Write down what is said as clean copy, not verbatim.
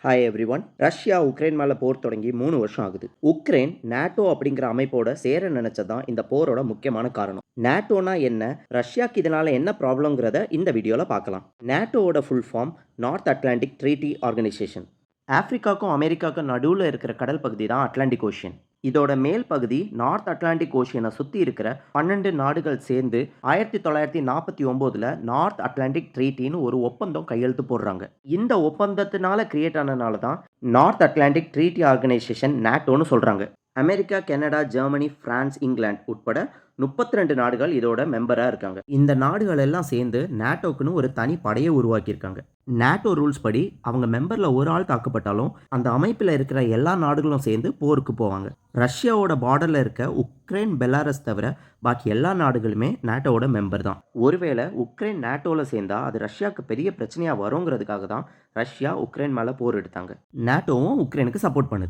Hi everyone. Russia Ukraine மேலே போர் தொடங்கி 3 வருஷம் ஆகுது. உக்ரைன் நேட்டோ அப்படிங்கிற அமைப்போட சேர நினைச்சதான் இந்த போரோட முக்கியமான காரணம். நேட்டோனா என்ன, ரஷ்யாக்கு இதனால என்ன ப்ராப்ளம்ங்கிறத இந்த வீடியோவில் பார்க்கலாம். நேட்டோவோட full form North Atlantic Treaty Organisation. ஆப்பிரிக்காவுக்கும் அமெரிக்காவுக்கும் நடுவில் இருக்கிற கடல் பகுதி தான் அட்லாண்டிக் ஓஷியன். இதோட மேல் பகுதி நார்த் அட்லாண்டிக் ஓஷியனை சுற்றி இருக்கிற 12 நாடுகள் சேர்ந்து 1949 நார்த் அட்லாண்டிக் ட்ரீட்டின்னு ஒரு ஒப்பந்தம் கையெழுத்து போடுறாங்க. இந்த ஒப்பந்தத்தினால கிரியேட் ஆனனால தான் நார்த் அட்லாண்டிக் ட்ரீட்டி ஆர்கனைசேஷன் நேட்டோன்னு சொல்கிறாங்க. America, Canada, Germany, France, England உட்பட 32 நாடுகள் இதோட மெம்பராக இருக்காங்க. இந்த நாடுகள் எல்லாம் சேர்ந்து நேட்டோக்குன்னு ஒரு தனி படையை உருவாக்கியிருக்காங்க. நேட்டோ ரூல்ஸ் படி அவங்க மெம்பரில் ஒரு ஆள் தாக்கப்பட்டாலும் அந்த அமைப்பில் இருக்கிற எல்லா நாடுகளும் சேர்ந்து போருக்கு போவாங்க. ரஷ்யாவோட பார்டரில் இருக்க உக்ரைன், பெலாரஸ் தவிர பாக்கி எல்லா நாடுகளுமே நேட்டோவோட மெம்பர் தான். ஒருவேளை உக்ரைன் நேட்டோவில் சேர்ந்தா அது ரஷ்யாவுக்கு பெரிய பிரச்சனையாக வருங்கிறதுக்காக தான் ரஷ்யா உக்ரைன் மேலே போர் எடுத்தாங்க. நேட்டோவும் உக்ரைனுக்கு சப்போர்ட் பண்ணுது.